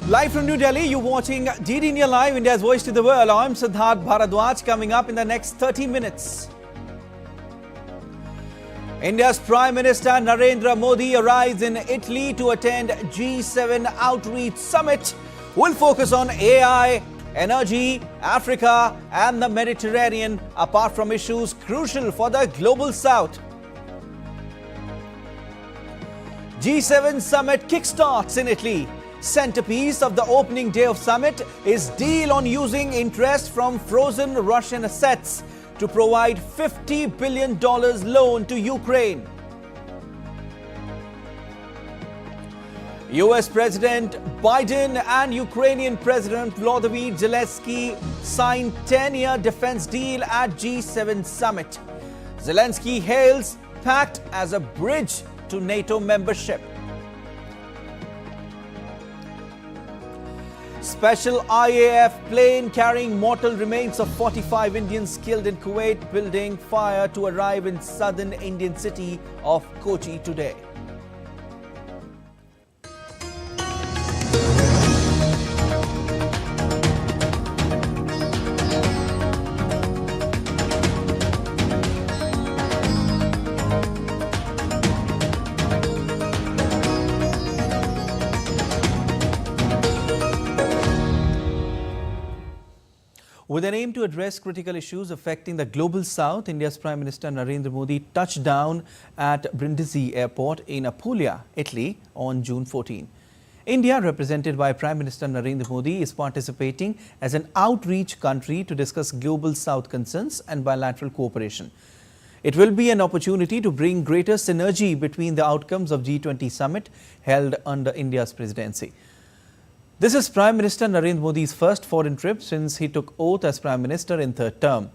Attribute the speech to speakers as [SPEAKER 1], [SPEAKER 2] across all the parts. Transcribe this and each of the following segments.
[SPEAKER 1] Live from New Delhi, you're watching DD India Live, India's voice to the world. I'm Siddharth Bharadwaj. Coming up in the next 30 minutes. India's Prime Minister Narendra Modi arrives in Italy to attend G7 Outreach Summit. We'll focus on AI, energy, Africa and the Mediterranean, apart from issues crucial for the global south. G7 Summit kickstarts in Italy. Centerpiece of the opening day of summit is deal on using interest from frozen Russian assets to provide $50 billion loan to Ukraine. US President Biden and Ukrainian President Volodymyr Zelenskyy signed 10-year defense deal at G7 summit. Zelenskyy hails pact as a bridge to NATO membership. Special IAF plane carrying mortal remains of 45 Indians killed in Kuwait building fire to arrive in southern Indian city of Kochi today. With an aim to address critical issues affecting the global south, India's Prime Minister Narendra Modi touched down at Brindisi Airport in Apulia, Italy on June 14. India, represented by Prime Minister Narendra Modi, is participating as an outreach country to discuss global south concerns and bilateral cooperation. It will be an opportunity to bring greater synergy between the outcomes of G20 summit held under India's presidency. This is Prime Minister Narendra Modi's first foreign trip since he took oath as Prime Minister in third term.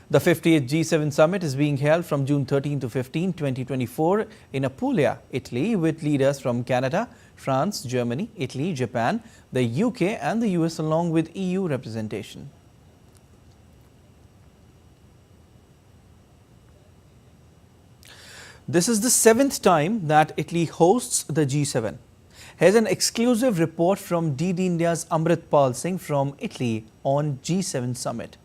[SPEAKER 1] The 50th G7 summit is being held from June 13 to 15, 2024 in Apulia, Italy, with leaders from Canada, France, Germany, Italy, Japan, the UK and the US along with EU representation. This is the 7th time that Italy hosts the G7. Here's an exclusive report from DD India's Amritpal Singh from Italy on G7 summit.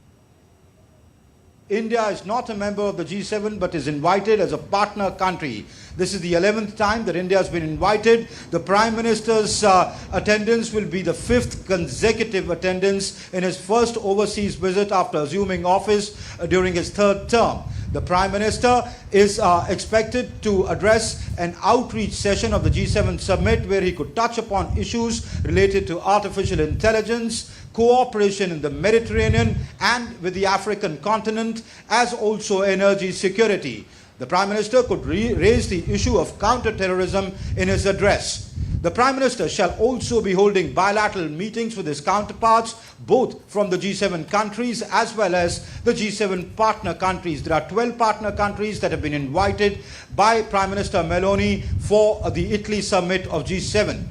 [SPEAKER 2] India is not a member of the G7 but is invited as a partner country. This is the 11th time that India has been invited. The Prime Minister's attendance will be the 5th consecutive attendance in his first overseas visit after assuming office during his third term. The Prime Minister is expected to address an outreach session of the G7 summit where he could touch upon issues related to artificial intelligence, cooperation in the Mediterranean and with the African continent, as also energy security. The Prime Minister could raise the issue of counter-terrorism in his address. The Prime Minister shall also be holding bilateral meetings with his counterparts, both from the G7 countries as well as the G7 partner countries. There are 12 partner countries that have been invited by Prime Minister Meloni for the Italy summit of G7.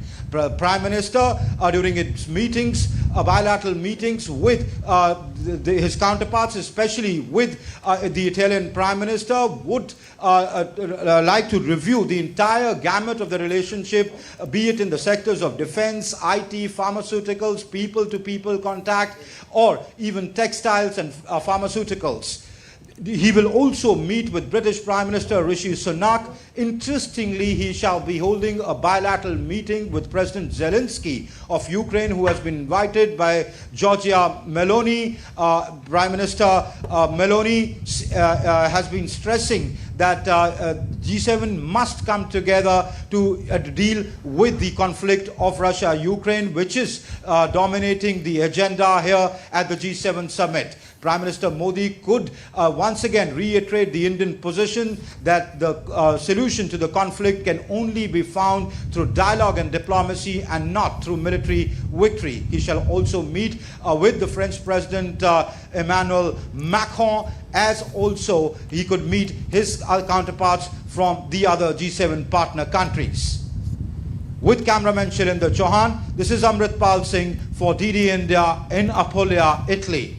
[SPEAKER 2] Prime Minister during its meetings, bilateral meetings with his counterparts, especially with the Italian Prime Minister, would like to review the entire gamut of the relationship, be it in the sectors of defense, IT, pharmaceuticals, people-to-people contact, or even textiles and pharmaceuticals. He will also meet with British Prime Minister Rishi Sunak. Interestingly, he shall be holding a bilateral meeting with President Zelenskyy of Ukraine, who has been invited by Giorgia Meloni. Prime Minister Meloni has been stressing that G7 must come together to deal with the conflict of Russia-Ukraine, which is dominating the agenda here at the G7 summit. Prime Minister Modi could once again reiterate the Indian position that the solution to the conflict can only be found through dialogue and diplomacy and not through military victory. He shall also meet with the French President Emmanuel Macron, as also he could meet his counterparts from the other G7 partner countries. With cameraman Shirinder Chauhan, this is Amritpal Singh for DD India in Apulia, Italy.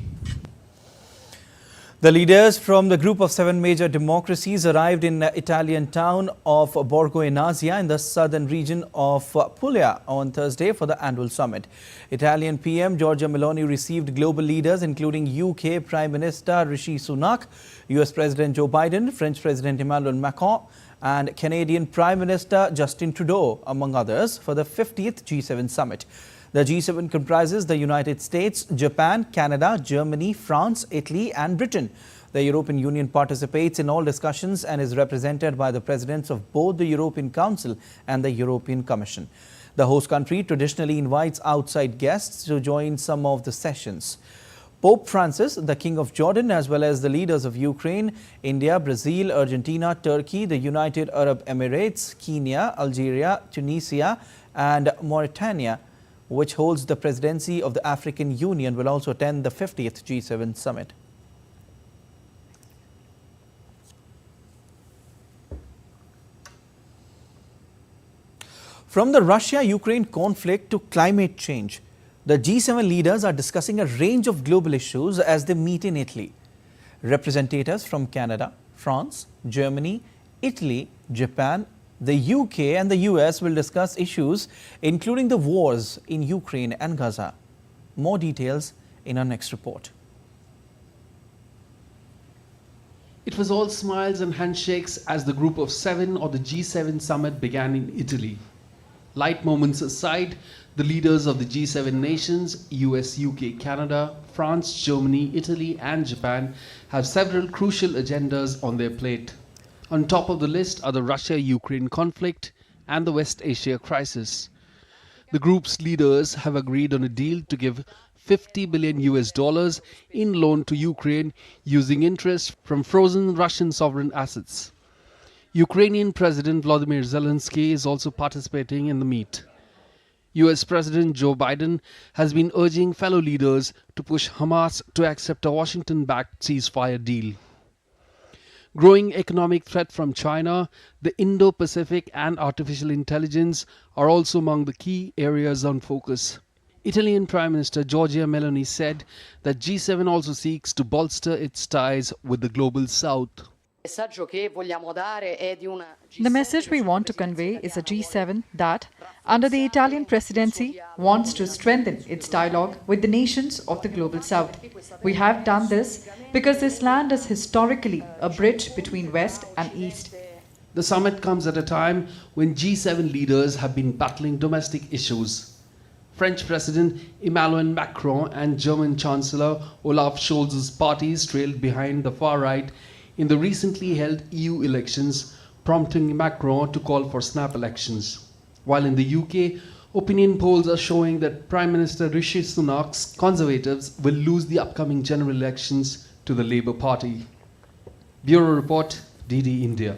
[SPEAKER 1] The leaders from the group of 7 major democracies arrived in the Italian town of Borgo Enasia in the southern region of Puglia on Thursday for the annual summit. Italian PM Giorgia Meloni received global leaders including UK Prime Minister Rishi Sunak, US President Joe Biden, French President Emmanuel Macron and Canadian Prime Minister Justin Trudeau, among others, for the 50th G7 summit. The G7 comprises the United States, Japan, Canada, Germany, France, Italy and Britain. The European Union participates in all discussions and is represented by the presidents of both the European Council and the European Commission. The host country traditionally invites outside guests to join some of the sessions. Pope Francis, the King of Jordan, as well as the leaders of Ukraine, India, Brazil, Argentina, Turkey, the United Arab Emirates, Kenya, Algeria, Tunisia and Mauritania, which holds the presidency of the African Union, will also attend the 50th G7 summit. From the Russia-Ukraine conflict to climate change, the G7 leaders are discussing a range of global issues as they meet in Italy. Representatives from Canada, France, Germany, Italy, Japan, the UK and the US will discuss issues including the wars in Ukraine and Gaza. More details in our next report.
[SPEAKER 3] It was all smiles and handshakes as the group of 7 or the G7 summit began in Italy. Light moments aside, the leaders of the G7 nations, US, UK, Canada, France, Germany, Italy and Japan have several crucial agendas on their plate. On top of the list are the Russia-Ukraine conflict and the West Asia crisis. The group's leaders have agreed on a deal to give $50 billion in loan to Ukraine using interest from frozen Russian sovereign assets. Ukrainian President Volodymyr Zelenskyy is also participating in the meet. US President Joe Biden has been urging fellow leaders to push Hamas to accept a Washington-backed ceasefire deal. Growing economic threat from China, the Indo-Pacific and artificial intelligence are also among the key areas on focus. Italian Prime Minister Giorgia Meloni said that G7 also seeks to bolster its ties with the global South.
[SPEAKER 4] The message we want to convey is a G7 that, under the Italian presidency, wants to strengthen its dialogue with the nations of the global South. We have done this because this land is historically a bridge between West and East.
[SPEAKER 3] The summit comes at a time when G7 leaders have been battling domestic issues. French President Emmanuel Macron and German Chancellor Olaf Scholz's parties trailed behind the far right in the recently held EU elections, prompting Macron to call for snap elections. While in the UK, opinion polls are showing that Prime Minister Rishi Sunak's Conservatives will lose the upcoming general elections to the Labour Party. Bureau Report, DD India.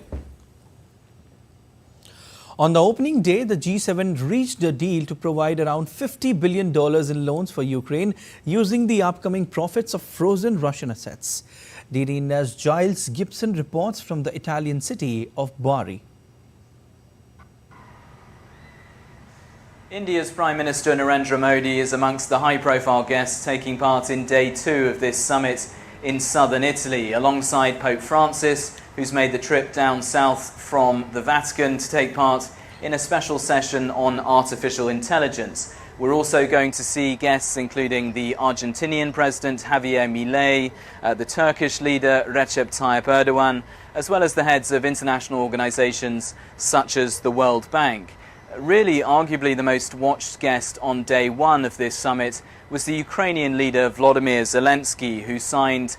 [SPEAKER 1] On the opening day, the G7 reached a deal to provide around $50 billion in loans for Ukraine using the upcoming profits of frozen Russian assets. DD India's Giles Gibson reports from the Italian city of Bari.
[SPEAKER 5] India's Prime Minister Narendra Modi is amongst the high-profile guests taking part in day 2 of this summit in southern Italy, alongside Pope Francis, who's made the trip down south from the Vatican to take part in a special session on artificial intelligence. We're also going to see guests including the Argentinian President Javier Milei, the Turkish leader Recep Tayyip Erdogan, as well as the heads of international organizations such as the World Bank. Really, arguably the most watched guest on day 1 of this summit was the Ukrainian leader Volodymyr Zelenskyy, who signed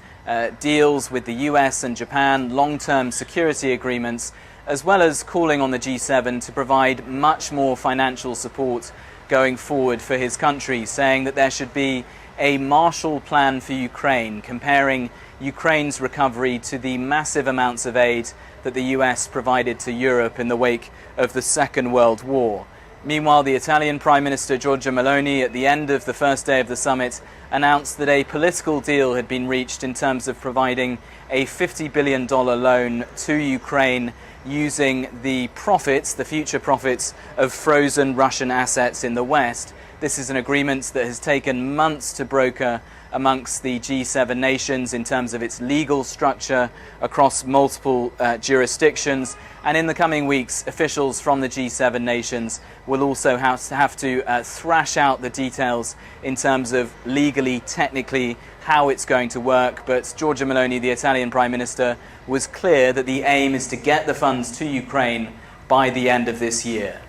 [SPEAKER 5] deals with the US and Japan, long-term security agreements, as well as calling on the G7 to provide much more financial support going forward for his country, saying that there should be a Marshall Plan for Ukraine, comparing Ukraine's recovery to the massive amounts of aid that the US provided to Europe in the wake of the Second World War. Meanwhile, the Italian Prime Minister Giorgia Meloni, at the end of the first day of the summit, announced that a political deal had been reached in terms of providing a $50 billion loan to Ukraine using the profits, the future profits, of frozen Russian assets in the West. This is an agreement that has taken months to broker amongst the G7 nations in terms of its legal structure across multiple jurisdictions. And in the coming weeks, officials from the G7 nations will also have to thrash out the details in terms of legally, technically, how it's going to work. But Giorgia Meloni, the Italian Prime Minister, was clear that the aim is to get the funds to Ukraine by the end of this year.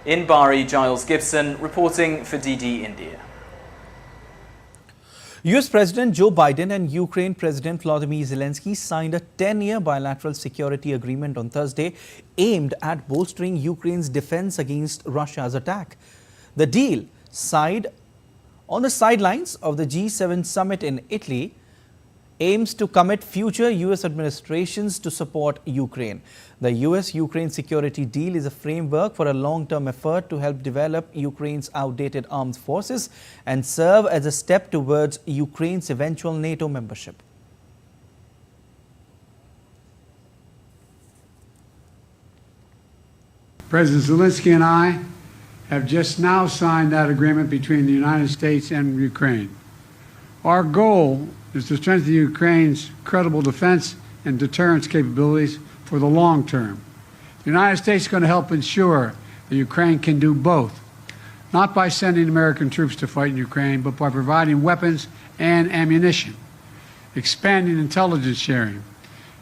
[SPEAKER 5] In Bari, Giles Gibson reporting for DD India.
[SPEAKER 1] US President Joe Biden and Ukraine President Volodymyr Zelenskyy signed a 10-year bilateral security agreement on Thursday aimed at bolstering Ukraine's defense against Russia's attack. The deal, signed on the sidelines of the G7 summit in Italy, aims to commit future US administrations to support Ukraine. The US-Ukraine security deal is a framework for a long-term effort to help develop Ukraine's outdated armed forces and serve as a step towards Ukraine's eventual NATO membership.
[SPEAKER 6] President Zelenskyy and I have just now signed that agreement between the United States and Ukraine. Our goal is to strengthen Ukraine's credible defense and deterrence capabilities for the long term. The United States is going to help ensure that Ukraine can do both, not by sending American troops to fight in Ukraine, but by providing weapons and ammunition, expanding intelligence sharing,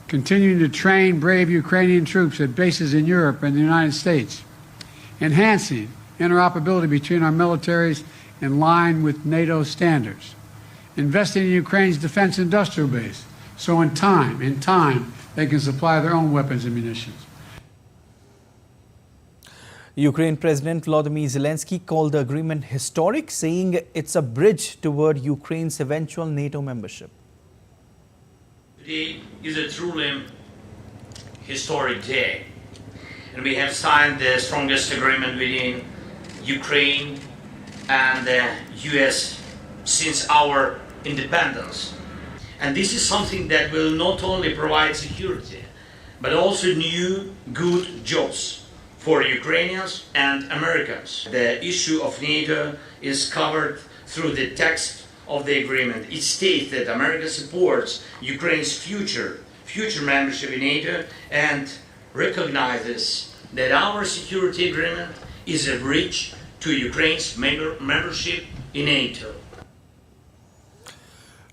[SPEAKER 6] continuing to train brave Ukrainian troops at bases in Europe and the United States, enhancing interoperability between our militaries in line with NATO standards, investing in Ukraine's defense industrial base, so in time, they can supply their own weapons and munitions.
[SPEAKER 1] Ukraine President Volodymyr Zelenskyy called the agreement historic, saying it's a bridge toward Ukraine's eventual NATO membership.
[SPEAKER 7] Today is a truly historic day, and we have signed the strongest agreement within Ukraine and the US since our independence. And this is something that will not only provide security, but also new good jobs for Ukrainians and Americans. The issue of NATO is covered through the text of the agreement. It states that America supports Ukraine's future membership in NATO and recognizes that our security agreement is a bridge to Ukraine's membership in NATO.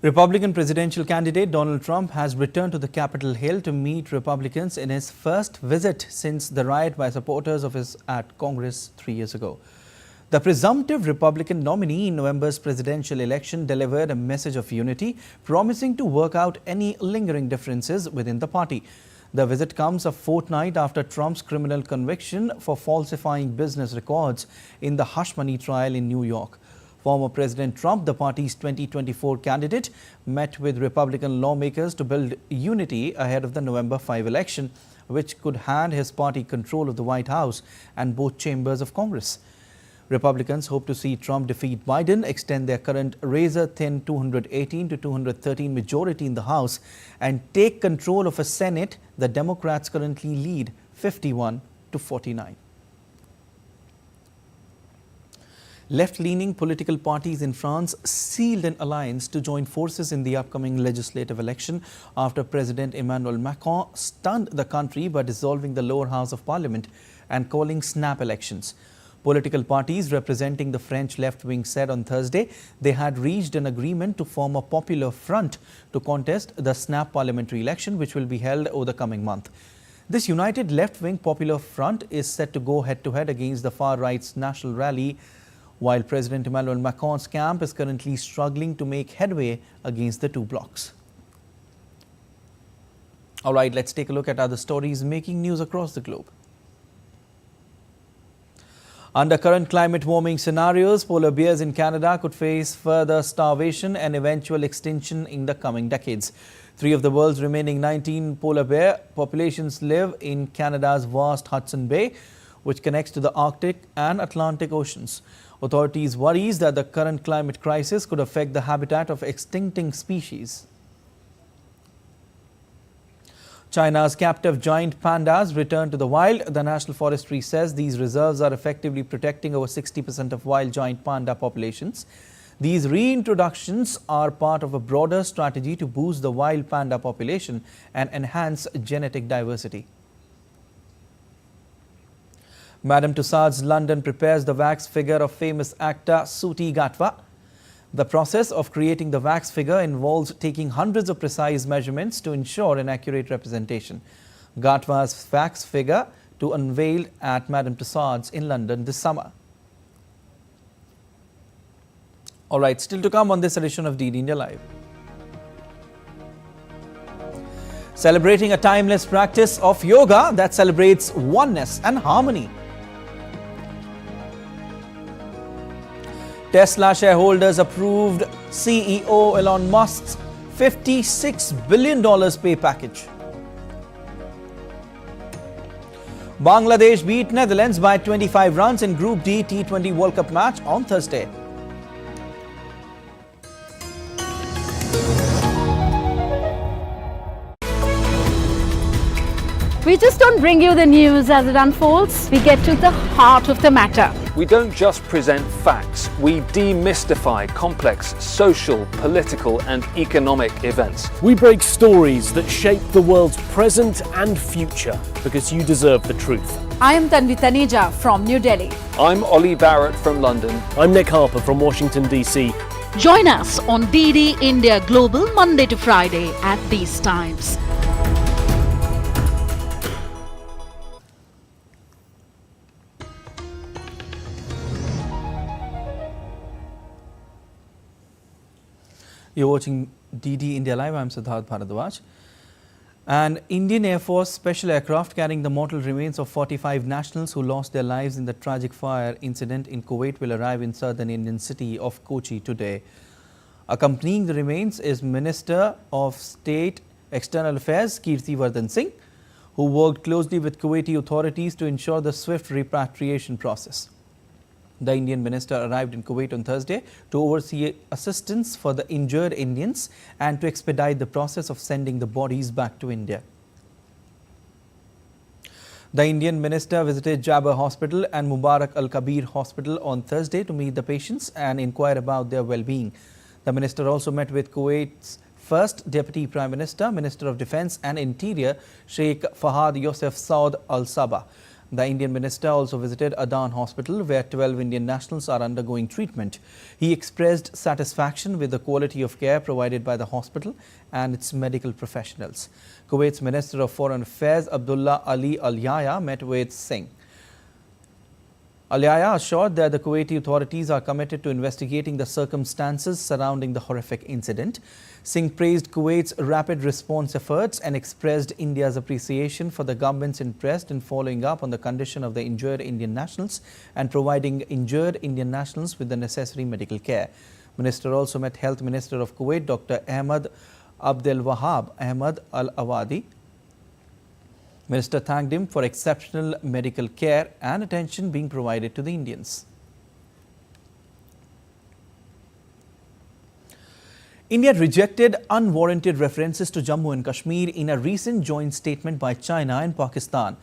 [SPEAKER 1] Republican presidential candidate Donald Trump has returned to the Capitol Hill to meet Republicans in his first visit since the riot by supporters of his at Congress 3 years ago. The presumptive Republican nominee in November's presidential election delivered a message of unity, promising to work out any lingering differences within the party. The visit comes a fortnight after Trump's criminal conviction for falsifying business records in the hush money trial in New York. Former President Trump, the party's 2024 candidate, met with Republican lawmakers to build unity ahead of the November 5 election, which could hand his party control of the White House and both chambers of Congress. Republicans hope to see Trump defeat Biden, extend their current razor-thin 218 to 213 majority in the House, and take control of a Senate the Democrats currently lead 51 to 49. Left-leaning political parties in France sealed an alliance to join forces in the upcoming legislative election after President Emmanuel Macron stunned the country by dissolving the lower house of parliament and calling snap elections. Political parties representing the French left wing said on Thursday they had reached an agreement to form a popular front to contest the snap parliamentary election, which will be held over the coming month. This united left-wing popular front is set to go head-to-head against the far-right's National Rally, while President Emmanuel Macron's camp is currently struggling to make headway against the two blocs. All right, let's take a look at other stories making news across the globe. Under current climate warming scenarios, polar bears in Canada could face further starvation and eventual extinction in the coming decades. 3 of the world's remaining 19 polar bear populations live in Canada's vast Hudson Bay, which connects to the Arctic and Atlantic Oceans. Authorities worry that the current climate crisis could affect the habitat of extincting species. China's captive giant pandas return to the wild. The National Forestry says these reserves are effectively protecting over 60% of wild giant panda populations. These reintroductions are part of a broader strategy to boost the wild panda population and enhance genetic diversity. Madame Tussauds London prepares the wax figure of famous actor Suti Gatwa. The process of creating the wax figure involves taking hundreds of precise measurements to ensure an accurate representation. Gatwa's wax figure to unveil at Madame Tussauds in London this summer. All right, still to come on this edition of DD India Live. Celebrating a timeless practice of yoga that celebrates oneness and harmony. Tesla shareholders approved CEO Elon Musk's $56 billion pay package. Bangladesh beat Netherlands by 25 runs in Group D T20 World Cup match on Thursday.
[SPEAKER 8] We just don't bring you the news as it unfolds. We get to the heart of the matter.
[SPEAKER 9] We don't just present facts, we demystify complex social, political and economic events.
[SPEAKER 10] We break stories that shape the world's present and future because you deserve the truth.
[SPEAKER 8] I am Tanvi Taneja from New Delhi.
[SPEAKER 9] I'm Ollie Barrett from London.
[SPEAKER 10] I'm Nick Harper from Washington, D.C.
[SPEAKER 11] Join us on DD India Global Monday to Friday at these times.
[SPEAKER 1] You're watching DD India Live. I'm Siddharth Bharadwaj. An Indian Air Force special aircraft carrying the mortal remains of 45 nationals who lost their lives in the tragic fire incident in Kuwait will arrive in southern Indian city of Kochi today. Accompanying the remains is Minister of State External Affairs Kirti Vardhan Singh, who worked closely with Kuwaiti authorities to ensure the swift repatriation process. The Indian minister arrived in Kuwait on Thursday to oversee assistance for the injured Indians and to expedite the process of sending the bodies back to India. The Indian minister visited Jabbar Hospital and Mubarak Al-Kabir Hospital on Thursday to meet the patients and inquire about their well-being. The minister also met with Kuwait's first Deputy Prime Minister, Minister of Defence and Interior, Sheikh Fahad Yosef Saud Al-Sabah. The Indian minister also visited Adan Hospital, where 12 Indian nationals are undergoing treatment. He expressed satisfaction with the quality of care provided by the hospital and its medical professionals. Kuwait's Minister of Foreign Affairs, Abdullah Ali Al-Yaya, met with Singh. Al-Yaya assured that the Kuwaiti authorities are committed to investigating the circumstances surrounding the horrific incident. Singh praised Kuwait's rapid response efforts and expressed India's appreciation for the government's interest in following up on the condition of the injured Indian nationals and providing injured Indian nationals with the necessary medical care. Minister also met Health Minister of Kuwait, Dr. Ahmad Abdel Wahab Ahmad Al-Awadi. Minister thanked him for exceptional medical care and attention being provided to the Indians. India rejected unwarranted references to Jammu and Kashmir in a recent joint statement by China and Pakistan.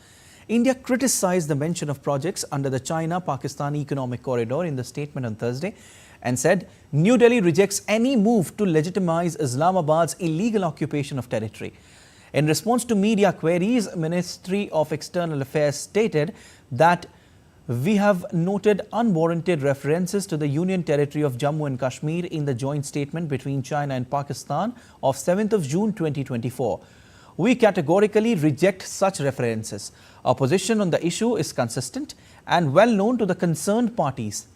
[SPEAKER 1] India criticized the mention of projects under the China-Pakistan Economic Corridor in the statement on Thursday and said New Delhi rejects any move to legitimize Islamabad's illegal occupation of territory. In response to media queries, Ministry of External Affairs stated that we have noted unwarranted references to the Union Territory of Jammu and Kashmir in the joint statement between China and Pakistan of 7th of June 2024. We categorically reject such references. Our position on the issue is consistent and well known to the concerned parties.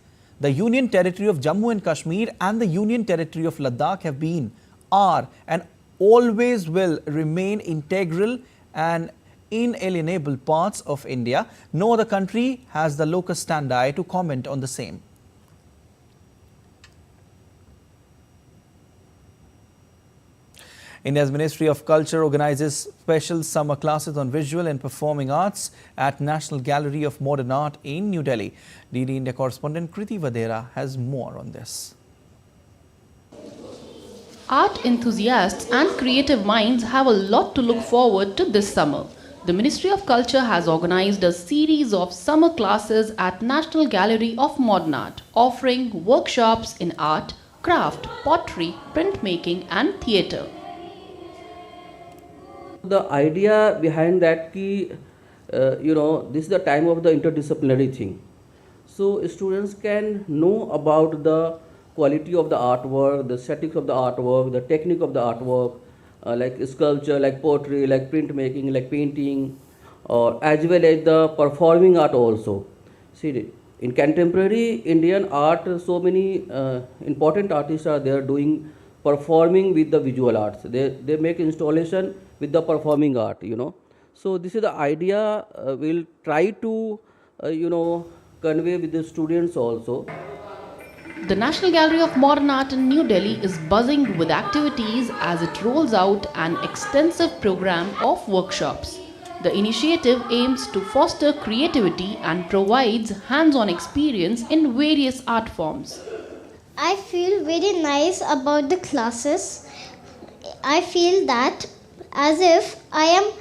[SPEAKER 1] The Union Territory of Jammu and Kashmir and the Union Territory of Ladakh have been, are and always will remain integral and inalienable parts of India. No other country has the locus standi to comment on the same. India's Ministry of Culture organizes special summer classes on visual and performing arts at National Gallery of Modern Art in New Delhi. DD India correspondent Kriti Vadera has more on this.
[SPEAKER 12] Art enthusiasts and creative minds have a lot to look forward to this summer. The Ministry of Culture has organized a series of summer classes at National Gallery of Modern Art, offering workshops in art, craft, pottery, printmaking, and theatre.
[SPEAKER 13] The idea behind that this is the time of the interdisciplinary thing. So students can know about the quality of the artwork, the aesthetics of the artwork, the technique of the artwork, like sculpture, like pottery, like printmaking, like painting, or as well as the performing art also. See, in contemporary Indian art, so many important artists are there doing performing with the visual arts. They make installation with the performing art, So this is the idea we'll try to, convey with the students also.
[SPEAKER 12] The National Gallery of Modern Art in New Delhi is buzzing with activities as it rolls out an extensive program of workshops. The initiative aims to foster creativity and provides hands-on experience in various art forms.
[SPEAKER 14] I feel very nice about the classes. I feel that as if I am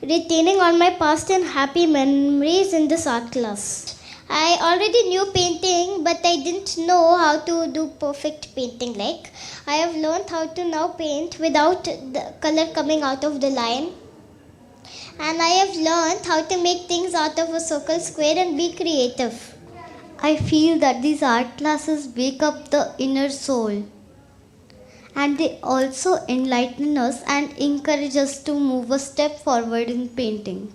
[SPEAKER 14] retaining all my past and happy memories in this art class. I already knew painting, but I didn't know how to do perfect painting. Like, I have learned how to now paint without the color coming out of the line. And I have learned how to make things out of a circle, square, and be creative.
[SPEAKER 15] I feel that these art classes wake up the inner soul. And they also enlighten us and encourage us to move a step forward in painting.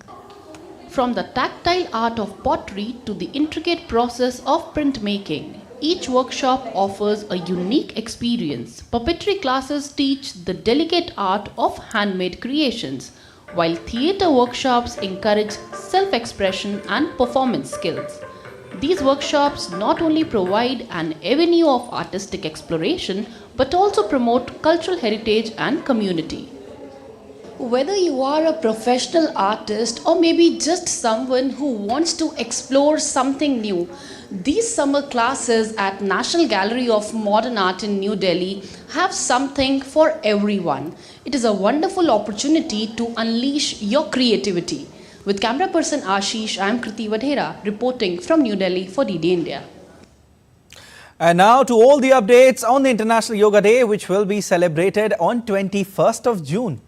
[SPEAKER 12] From the tactile art of pottery to the intricate process of printmaking, each workshop offers a unique experience. Puppetry classes teach the delicate art of handmade creations, while theatre workshops encourage self-expression and performance skills. These workshops not only provide an avenue of artistic exploration, but also promote cultural heritage and community.
[SPEAKER 16] Whether you are a professional artist or maybe just someone who wants to explore something new, these summer classes at National Gallery of Modern Art in New Delhi have something for everyone. It is a wonderful opportunity to unleash your creativity. With camera person Ashish, I am Kriti Vadhera reporting from New Delhi for DD India.
[SPEAKER 1] And now to all the updates on the International Yoga Day, which will be celebrated on 21st of June.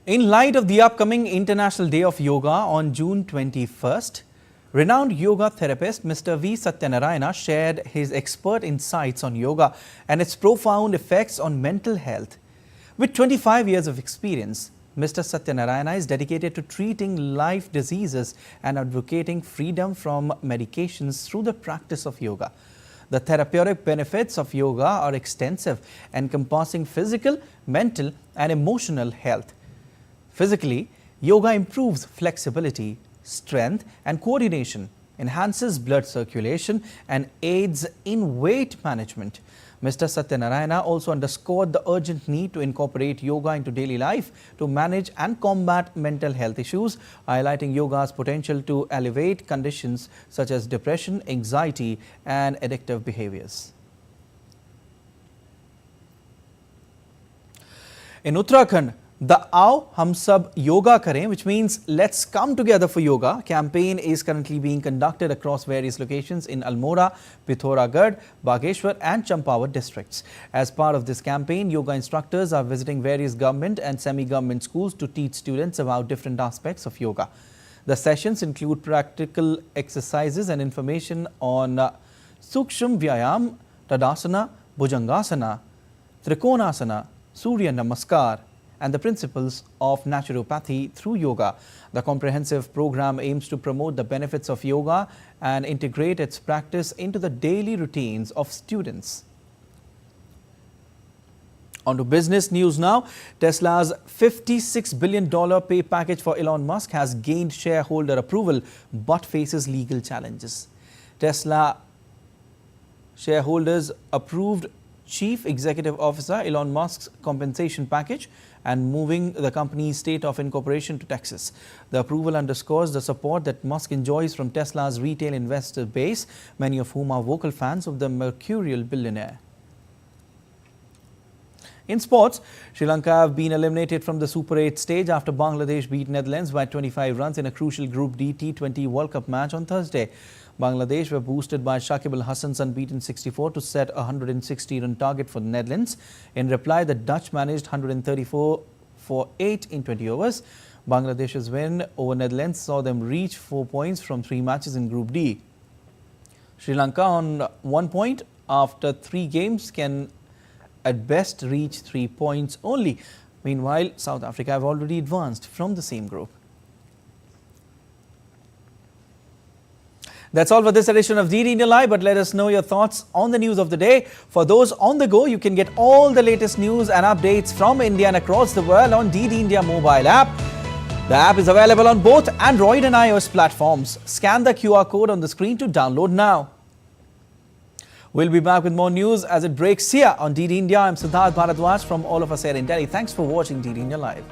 [SPEAKER 1] In light of the upcoming International Day of Yoga on June 21st, renowned yoga therapist Mr. V. Satyanarayana shared his expert insights on yoga and its profound effects on mental health. With 25 years of experience, Mr. Satyanarayana is dedicated to treating life diseases and advocating freedom from medications through the practice of yoga. The therapeutic benefits of yoga are extensive, encompassing physical, mental, and emotional health. Physically, yoga improves flexibility, strength, and coordination, enhances blood circulation, and aids in weight management. Mr. Satyanarayana also underscored the urgent need to incorporate yoga into daily life to manage and combat mental health issues, highlighting yoga's potential to alleviate conditions such as depression, anxiety, and addictive behaviors. In Uttarakhand, the Aao Hum Sab Yoga Kare, which means let's come together for yoga, campaign is currently being conducted across various locations in Almora, Pithoragarh, Bageshwar and Champawat districts. As part of this campaign, yoga instructors are visiting various government and semi-government schools to teach students about different aspects of yoga. The sessions include practical exercises and information on Suksham Vyayam, Tadasana, Bhujangasana, Trikonasana, Surya Namaskar, and the principles of naturopathy through yoga. The comprehensive program aims to promote the benefits of yoga and integrate its practice into the daily routines of students. On to business news now. Tesla's $56 billion pay package for Elon Musk has gained shareholder approval but faces legal challenges. Tesla shareholders approved Chief Executive Officer Elon Musk's compensation package and moving the company's state of incorporation to Texas. The approval underscores the support that Musk enjoys from Tesla's retail investor base, many of whom are vocal fans of the mercurial billionaire. In sports, Sri Lanka have been eliminated from the Super 8 stage after Bangladesh beat Netherlands by 25 runs in a crucial Group D T20 World Cup match on Thursday. Bangladesh were boosted by Shakib Al Hasan's unbeaten 64 to set a 160-run target for the Netherlands. In reply, the Dutch managed 134 for 8 in 20 overs. Bangladesh's win over Netherlands saw them reach 4 points from 3 matches in Group D. Sri Lanka on 1 point after 3 games can at best reach 3 points only. Meanwhile, South Africa have already advanced from the same group. That's all for this edition of DD India Live, but let us know your thoughts on the news of the day. For those on the go, you can get all the latest news and updates from India and across the world on DD India mobile app. The app is available on both Android and iOS platforms. Scan the QR code on the screen to download now. We'll be back with more news as it breaks here on DD India. I'm Siddharth Bharadwaj from all of us here in Delhi. Thanks for watching DD India Live.